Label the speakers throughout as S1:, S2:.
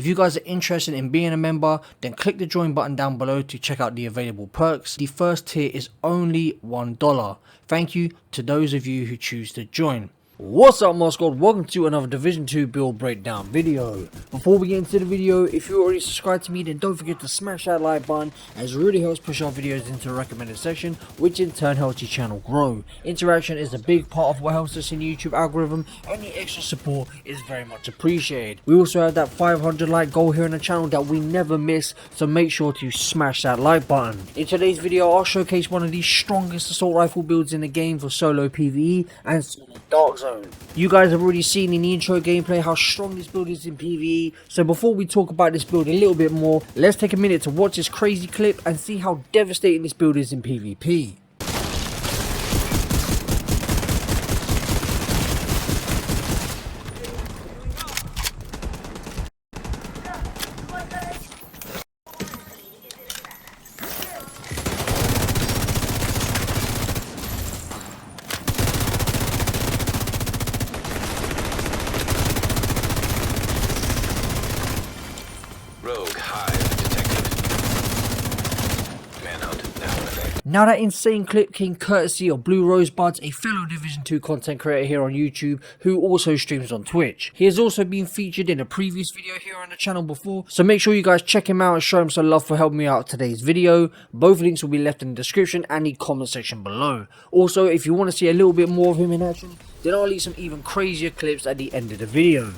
S1: If you guys are interested in being a member, then click the join button down below to check out the available perks. The first tier is only $1. Thank you to those of you who choose to join. What's up, my squad? Welcome to another Division 2 build breakdown video. Before we get into the video, if you already subscribed to me, then don't forget to smash that like button, as it really helps push our videos into the recommended section, which in turn helps your channel grow. Interaction is a big part of what helps us in the YouTube algorithm. Any extra support is very much appreciated. We also have that 500 like goal here on the channel that we never miss, so make sure to smash that like button. In today's video, I'll showcase one of the strongest assault rifle builds in the game for solo PVE and solo Dark Zone. You guys have already seen in the intro gameplay how strong this build is in PvE, so before we talk about this build a little bit more, let's take a minute to watch this crazy clip and see how devastating this build is in PvP. Now that insane clip came courtesy of Blue Rosebuds, a fellow Division 2 content creator here on YouTube who also streams on Twitch. He has also been featured in a previous video here on the channel before, so make sure you guys check him out and show him some love for helping me out today's video. Both links will be left in the description and the comment section below. Also, if you want to see a little bit more of him in action, then I'll leave some even crazier clips at the end of the video.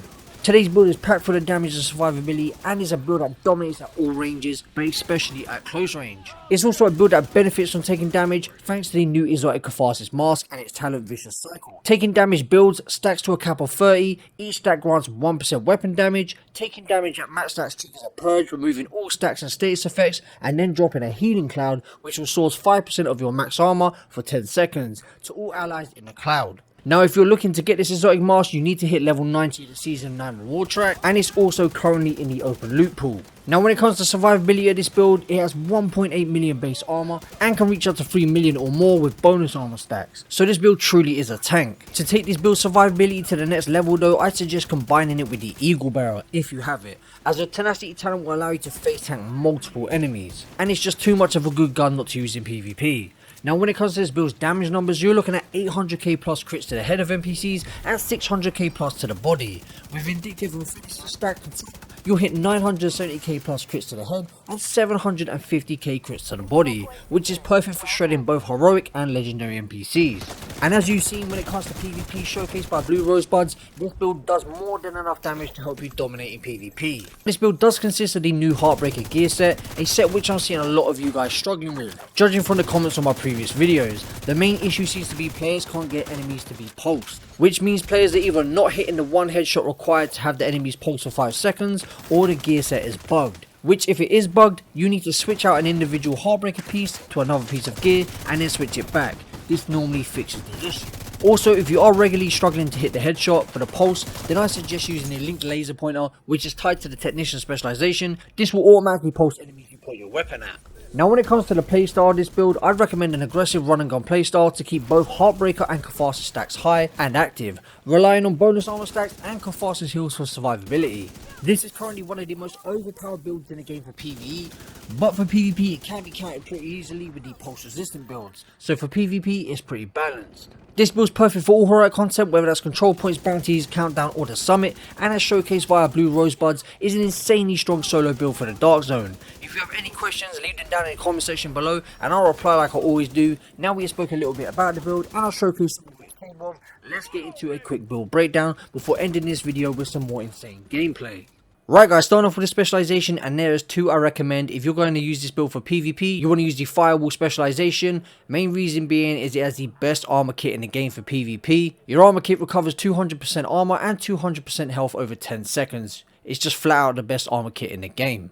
S1: Today's build is packed full of damage and survivability, and is a build that dominates at all ranges, but especially at close range. It's also a build that benefits from taking damage thanks to the new exotic CATHARSIS mask and its talent vicious cycle. Taking damage builds stacks to a cap of 30, each stack grants 1% weapon damage. Taking damage at max stacks triggers a purge, removing all stacks and status effects, and then dropping a healing cloud which restores 5% of your max armor for 10 seconds to all allies in the cloud. Now, if you're looking to get this exotic mask, you need to hit level 90 of the Season 9 reward track, and it's also currently in the open loot pool. Now, when it comes to survivability of this build, it has 1.8 million base armor and can reach up to 3 million or more with bonus armor stacks. So this build truly is a tank. To take this build survivability to the next level though, I suggest combining it with the Eagle Barrel if you have it, as a tenacity talent will allow you to face tank multiple enemies, and it's just too much of a good gun not to use in PvP. Now, when it comes to this build's damage numbers, you're looking at 800k plus crits to the head of NPCs and 600k plus to the body. With Vindictive and Finisher stacked, you'll hit 970k plus crits to the head and 750k crits to the body, which is perfect for shredding both heroic and legendary NPCs. And as you've seen when it comes to PvP showcased by Blue Rosebuds, this build does more than enough damage to help you dominate in PvP. This build does consist of the new Heartbreaker gear set, a set which I'm seeing a lot of you guys struggling with. Judging from the comments on my previous videos, the main issue seems to be players can't get enemies to be pulsed, which means players are either not hitting the one headshot required to have the enemies pulse for 5 seconds, or the gear set is bugged. Which, if it is bugged, you need to switch out an individual Heartbreaker piece to another piece of gear and then switch it back. This normally fixes the issue. Also, if you are regularly struggling to hit the headshot for the pulse, then I suggest using the linked laser pointer, which is tied to the technician specialization. This will automatically pulse enemies you point your weapon at. Now, when it comes to the playstyle of this build, I'd recommend an aggressive run and gun playstyle to keep both Heartbreaker and Catharsis stacks high and active, relying on bonus armor stacks and Catharsis heals for survivability. This is currently one of the most overpowered builds in the game for PvE, but for PvP it can be countered pretty easily with the pulse resistant builds, so for PvP it's pretty balanced. This build's perfect for all heroic content, whether that's control points, bounties, countdown or the summit, and as showcased via Blue Rosebuds, is an insanely strong solo build for the Dark Zone. If you have any questions, leave them down in the comment section below and I'll reply like I always do. Now we have spoken a little bit about the build and I'll showcase some of its capable of, let's get into a quick build breakdown before ending this video with some more insane gameplay. Right guys, starting off with the specialization, and there is two I recommend. If you're going to use this build for PvP, you want to use the Firewall specialization. Main reason being is it has the best armor kit in the game for PvP. Your armor kit recovers 200% armor and 200% health over 10 seconds. It's just flat out the best armor kit in the game.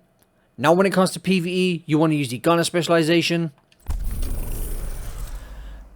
S1: Now when it comes to PvE, you want to use the Gunner specialization.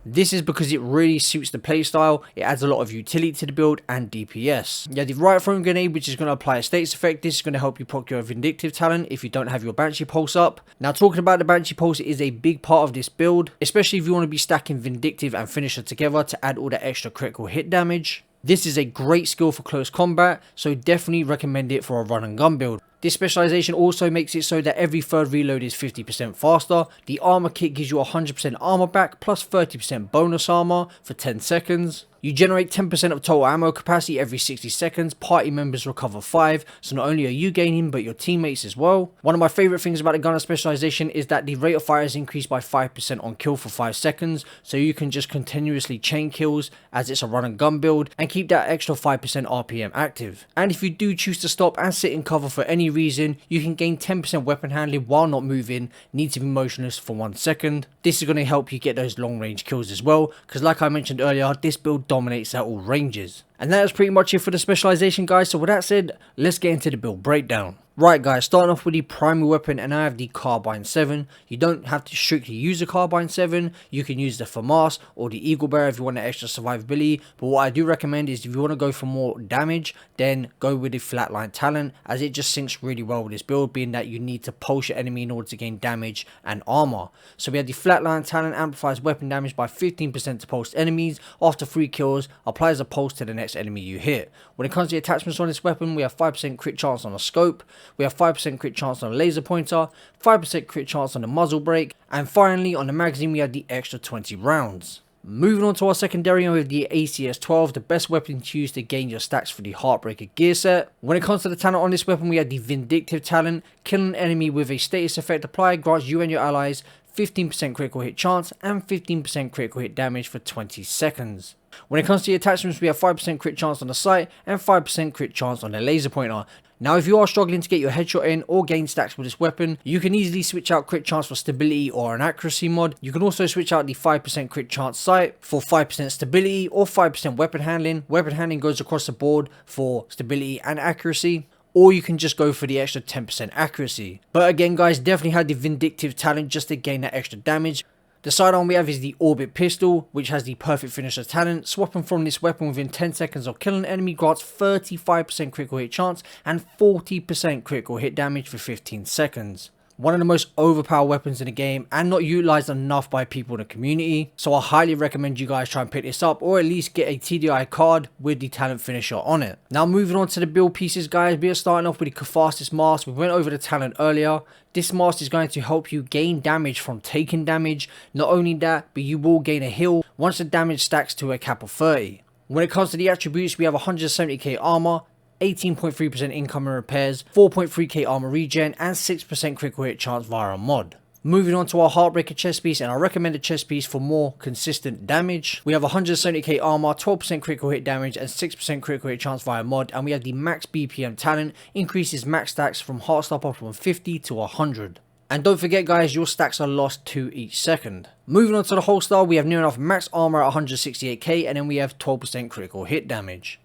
S1: This is because it really suits the playstyle. It adds a lot of utility to the build and DPS. You have the Riot Throwing Grenade, which is going to apply a status effect. This is going to help you proc your Vindictive talent if you don't have your Banshee Pulse up. Now, talking about the Banshee Pulse, it is a big part of this build, especially if you want to be stacking Vindictive and Finisher together to add all the extra critical hit damage. This is a great skill for close combat, so definitely recommend it for a run and gun build. This specialization also makes it so that every third reload is 50% faster. The armor kit gives you 100% armor back plus 30% bonus armor for 10 seconds. You generate 10% of total ammo capacity every 60 seconds, party members recover 5, so not only are you gaining but your teammates as well. One of my favourite things about the gunner specialization is that the rate of fire is increased by 5% on kill for 5 seconds, so you can just continuously chain kills as it's a run and gun build and keep that extra 5% RPM active. And if you do choose to stop and sit in cover for any reason, you can gain 10% weapon handling while not moving, need to be motionless for 1 second. This is going to help you get those long range kills as well, because like I mentioned earlier, this build dominates at all ranges. And that is pretty much it for the specialization, guys. So with that said, let's get into the build breakdown. Right guys, starting off with the primary weapon, and I have the Carbine 7. You don't have to strictly use the Carbine 7, you can use the FAMAS or the Eagle Bearer if you want the extra survivability, but what I do recommend is if you want to go for more damage, then go with the Flatline Talent, as it just syncs really well with this build, being that you need to pulse your enemy in order to gain damage and armor. So we have the Flatline Talent, amplifies weapon damage by 15% to pulsed enemies, after 3 kills, applies a pulse to the next enemy you hit. When it comes to the attachments on this weapon, we have 5% crit chance on a scope, we have 5% crit chance on a laser pointer, 5% crit chance on the muzzle brake, and finally on the magazine we have the extra 20 rounds. Moving on to our secondary with the ACS-12, the best weapon to use to gain your stacks for the Heartbreaker gear set. When it comes to the talent on this weapon, we have the Vindictive Talent. Killing an enemy with a status effect applied grants you and your allies 15% critical hit chance and 15% critical hit damage for 20 seconds. When it comes to the attachments, we have 5% crit chance on the sight and 5% crit chance on the laser pointer. Now if you are struggling to get your headshot in or gain stacks with this weapon, you can easily switch out crit chance for stability or an accuracy mod. You can also switch out the 5% crit chance sight for 5% stability or 5% weapon handling. Weapon handling goes across the board for stability and accuracy. Or you can just go for the extra 10% accuracy. But again guys, definitely have the Vindictive Talent just to gain that extra damage. The sidearm we have is the Orbit Pistol, which has the Perfect Finisher talent. Swapping from this weapon within 10 seconds of killing an enemy grants 35% critical hit chance and 40% critical hit damage for 15 seconds. One of the most overpowered weapons in the game and not utilized enough by people in the community. So I highly recommend you guys try and pick this up, or at least get a TDI card with the talent finisher on it. Now moving on to the build pieces guys, we are starting off with the CATHARSIS mask. We went over the talent earlier. This mask is going to help you gain damage from taking damage. Not only that, but you will gain a heal once the damage stacks to a cap of 30. When it comes to the attributes, we have 170k armor, 18.3% incoming repairs, 4.3k armor regen, and 6% critical hit chance via a mod. Moving on to our Heartbreaker chest piece and our recommended chest piece for more consistent damage. We have 170k armor, 12% critical hit damage, and 6% critical hit chance via mod. And we have the max BPM talent, increases max stacks from Heartstopper from 50 to 100. And don't forget guys, your stacks are lost 2 each second. Moving on to the holster, we have near enough max armor at 168k, and then we have 12% critical hit damage.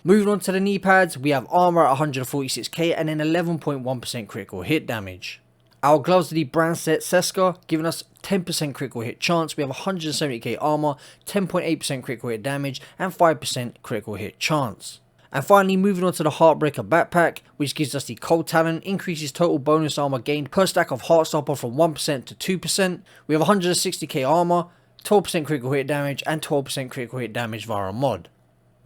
S1: Moving on to the knee pads, we have armor at 146k and then 11.1% critical hit damage. Our gloves are the brand set Seska, giving us 10% critical hit chance. We have 170k armor, 10.8% critical hit damage, and 5% critical hit chance. And finally, moving on to the Heartbreaker backpack, which gives us the cold talent, increases total bonus armor gained per stack of Heartstopper from 1% to 2%. We have 160k armor, 12% critical hit damage, and 12% critical hit damage via a mod.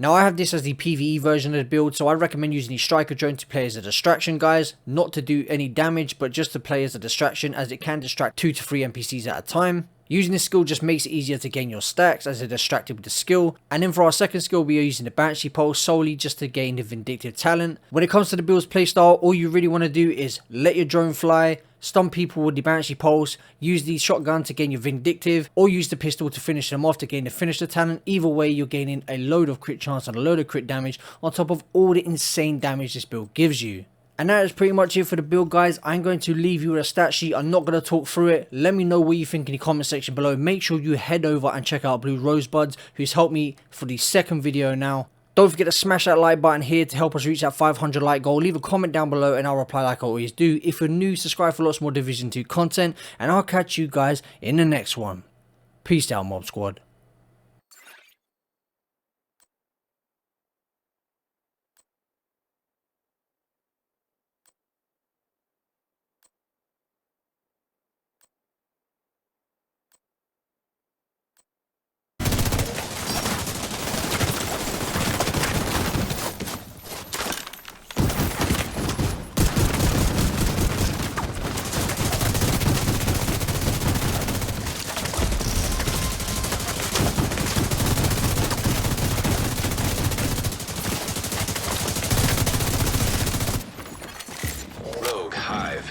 S1: Now I have this as the PVE version of the build, so I recommend using the striker drone to play as a distraction guys, not to do any damage but just to play as a distraction, as it can distract 2 to 3 NPCs at a time. Using this skill just makes it easier to gain your stacks as they're distracted with the skill. And then for our second skill, we are using the Banshee Pulse solely just to gain the Vindictive Talent. When it comes to the build's playstyle, all you really want to do is let your drone fly, stun people with the Banshee Pulse, use the shotgun to gain your Vindictive, or use the pistol to finish them off to gain the Finisher Talent. Either way, you're gaining a load of crit chance and a load of crit damage on top of all the insane damage this build gives you. And that is pretty much it for the build guys. I'm going to leave you with a stat sheet. I'm not going to talk through it. Let me know what you think in the comment section below. Make sure you head over and check out Blue Rosebuds, who's helped me for the second video now. Don't forget to smash that like button here to help us reach that 500 like goal. Leave a comment down below and I'll reply like I always do. If you're new, subscribe for lots more Division 2 content. And I'll catch you guys in the next one. Peace out, Mob Squad.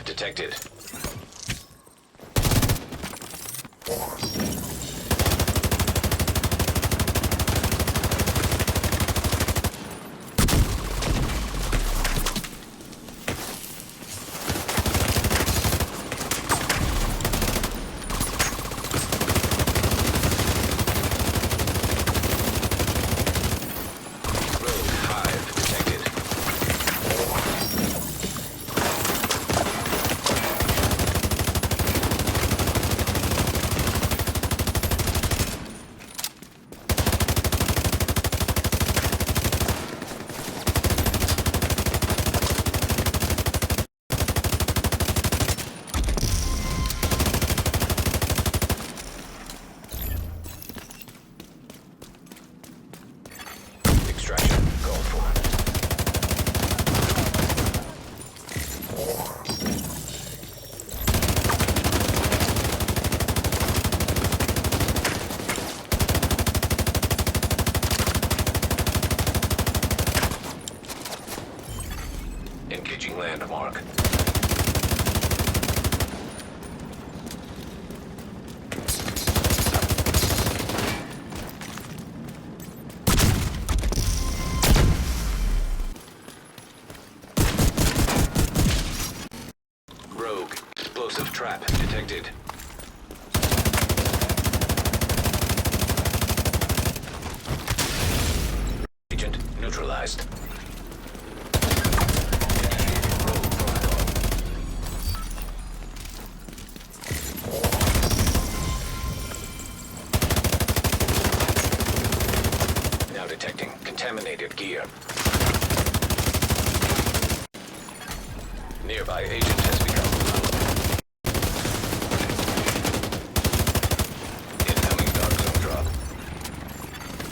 S2: 5 detected. Engaging landmark. Rogue. Explosive trap detected. Agent neutralized. Detecting contaminated gear. Nearby agent has become